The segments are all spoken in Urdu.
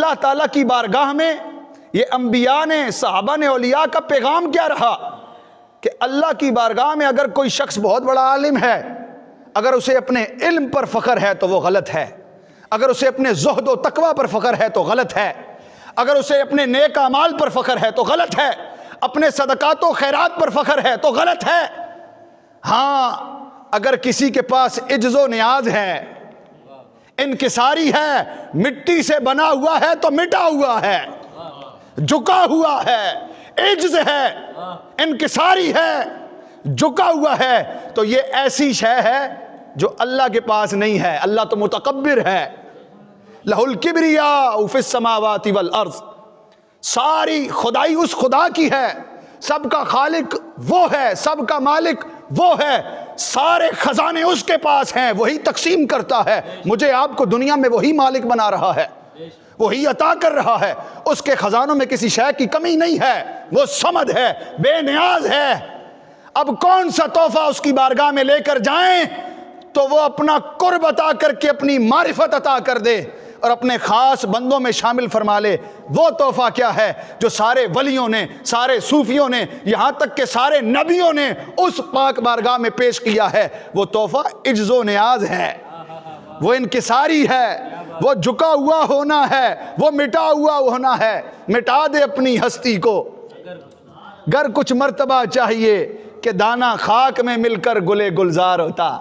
اللہ تعالیٰ کی بارگاہ میں یہ انبیاء نے، صحابہ نے، اولیاء کا پیغام کیا رہا کہ اللہ کی بارگاہ میں اگر کوئی شخص بہت بڑا عالم ہے، اگر اسے اپنے علم پر فخر ہے تو وہ غلط ہے، اگر اسے اپنے زہد و تقوی پر فخر ہے تو غلط ہے، اگر اسے اپنے نیک اعمال پر فخر ہے تو غلط ہے، اپنے صدقات و خیرات پر فخر ہے تو غلط ہے۔ ہاں، اگر کسی کے پاس عجز و نیاز ہے، انکساری ہے، مٹی سے بنا ہوا ہے تو مٹا ہوا ہے، جھکا ہوا ہے، عجز ہے، انکساری ہے، جھکا ہوا ہے، تو یہ ایسی شے ہے جو اللہ کے پاس نہیں ہے۔ اللہ تو متکبر ہے، لہ الکبریاء فی السماوات والارض، ساری خدائی اس خدا کی ہے، سب کا خالق وہ ہے، سب کا مالک وہ ہے، سارے خزانے اس کے پاس ہیں، وہی تقسیم کرتا ہے، مجھے آپ کو دنیا میں وہی مالک بنا رہا ہے، وہی عطا کر رہا ہے، اس کے خزانوں میں کسی شے کی کمی نہیں ہے، وہ صمد ہے، بے نیاز ہے۔ اب کون سا تحفہ اس کی بارگاہ میں لے کر جائیں تو وہ اپنا قرب عطا کر کے اپنی معرفت عطا کر دے اور اپنے خاص بندوں میں شامل فرما لے؟ وہ تحفہ کیا ہے جو سارے ولیوں نے، سارے صوفیوں نے، یہاں تک کہ سارے نبیوں نے اس پاک بارگاہ میں پیش کیا ہے؟ وہ تحفہ عجز و نیاز ہے، وہ انکساری ہے، وہ جھکا ہوا ہونا ہے، وہ مٹا ہوا ہونا ہے۔ مٹا دے اپنی ہستی کو، گر کچھ مرتبہ چاہیے کہ دانہ خاک میں مل کر گلے گلزار ہوتا۔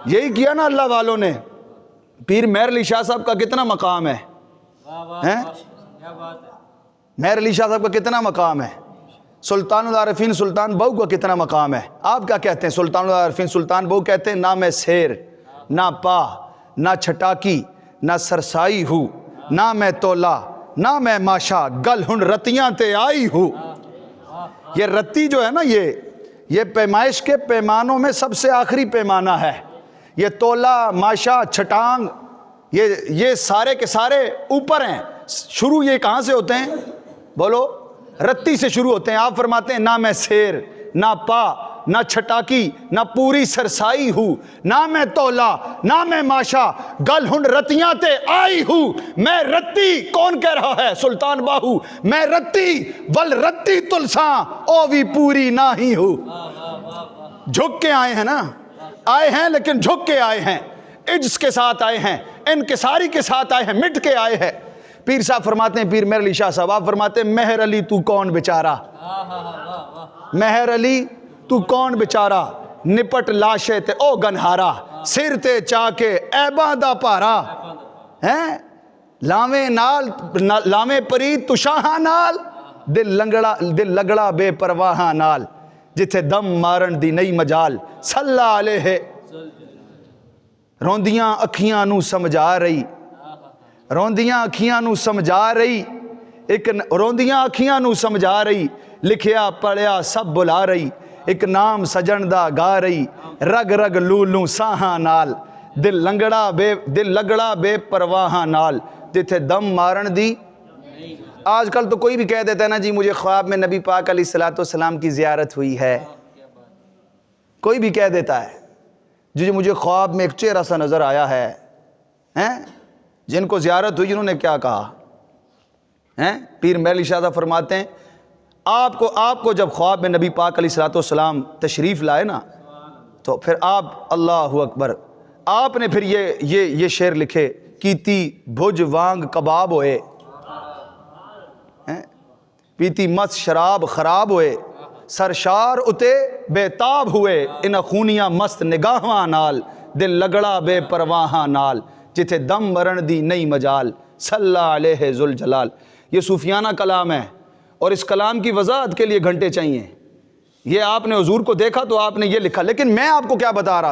یہی کیا نا اللہ والوں نے۔ پیر مہر علی شاہ صاحب کا کتنا مقام ہے، مہر علی شاہ صاحب کا کتنا مقام ہے، سلطان العارفین سلطان بہو کا کتنا مقام ہے؟ آپ کیا کہتے ہیں؟ سلطان العارفین سلطان بہو کہتے ہیں، نہ میں سیر، نہ پا، نہ چھٹاکی، نہ سرسائی ہوں، نہ میں تولا، نہ میں ماشا، گل ہن رتیاں تے آئی ہوں۔ یہ رتی جو ہے نا، یہ پیمائش کے پیمانوں میں سب سے آخری پیمانہ ہے۔ یہ تولا، ماشا، چھٹانگ، یہ سارے کے سارے اوپر ہیں۔ شروع یہ کہاں سے ہوتے ہیں؟ بولو، رتی سے شروع ہوتے ہیں۔ آپ فرماتے ہیں، نہ میں سیر، نہ پا، نہ چھٹاکی، نہ پوری سرسائی ہوں، نہ میں تولا، نہ میں ماشا، گل ہن رتیاں تے آئی ہوں۔ میں رتی، کون کہہ رہا ہے؟ سلطان باہو۔ میں رتی ول رتی تلساں او بھی پوری نہ ہی ہوں۔ جھک کے آئے ہیں نا، آئے ہیں لیکن جھک کے آئے ہیں، عجز کے ساتھ آئے ہیں، انکساری کے ساتھ آئے ہیں، مٹ کے آئے ہیں۔ پیر صاحب فرماتے ہیں، پیر مہر علی شاہ صاحب، آپ فرماتے ہیں، مہر علی تو کون بیچارہ، مہر علی تو کون بیچارہ، نپٹ لاشے تے او گنہارا، سر تے چاکے ایباں دا پارا، لاویں نال لاویں پرید تو شاہاں نال، دل لگڑا بے پرواہاں نال، جتھے دم مارن دی نئی مجال، صلی علیہ۔ روندیاں اکھیاں نو سمجھا رہی، روندیاں اکھیاں نو سمجھا رہی، ایک روندیاں اکھیاں نو سمجھا رہی، لکھیا پڑھیا سب بلا رہی، ایک نام سجن دا گا رہی، رگ رگ لولوں ساہاں نال، دل لگڑا بے پرواہاں نال، جتھے دم مارن دی۔ آج کل تو کوئی بھی کہہ دیتا ہے نا جی مجھے خواب میں نبی پاک علیہ السلام کی زیارت ہوئی ہے، کوئی بھی کہہ دیتا ہے جی مجھے خواب میں ایک چہرہ سا نظر آیا ہے۔ جن کو زیارت ہوئی انہوں نے کیا کہا؟ پیر مہر علی شاہ صاحب فرماتے ہیں، آپ کو جب خواب میں نبی پاک علیہ السلام تشریف لائے نا تو پھر آپ اللہ اکبر، آپ نے پھر یہ شعر لکھے، کیتی بھج وانگ کباب ہوئے، پیتی مت شراب خراب ہوئے، سرشار اتے بے تاب ہوئے، ان خونیاں مست نگاہاں نال، دل لگڑا بے پرواہاں نال، جتھے دم مرن دی نئی مجال، صلی علیہ ذوالجلال۔ یہ صوفیانہ کلام ہے اور اس کلام کی وضاحت کے لیے گھنٹے چاہیے۔ یہ آپ نے حضور کو دیکھا تو آپ نے یہ لکھا، لیکن میں آپ کو کیا بتا رہا تھا؟